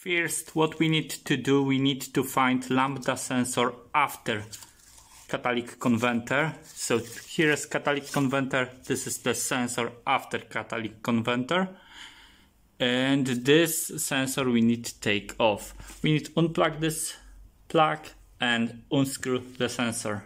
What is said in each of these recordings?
First, what we need to do, we need to find lambda sensor after catalytic converter. So here is catalytic converter, this is the sensor after catalytic converter. And this sensor we need to take off. We need to unplug this plug and unscrew the sensor.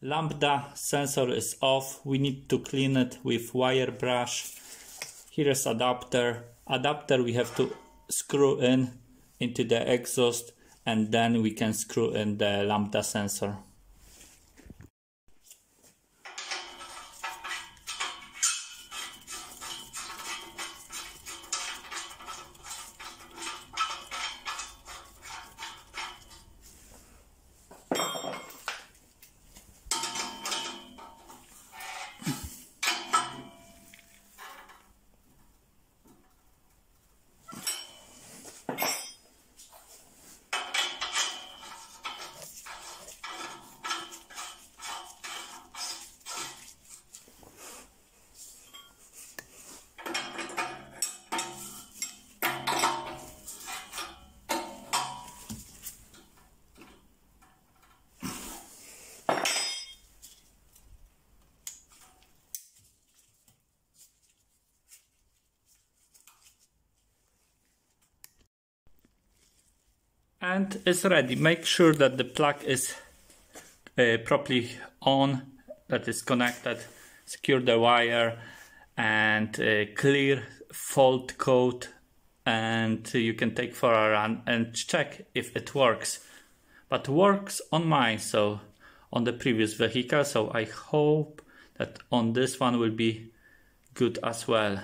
Lambda sensor is off. We need to clean it with wire brush. Here is adapter. Adapter we have to screw in into the exhaust, and then we can screw in the lambda sensor. And it's ready. Make sure that the plug is properly on, that is connected. Secure the wire and clear fault code, and you can take for a run and check if it works. But works on mine, so on the previous vehicle, so I hope that on this one will be good as well.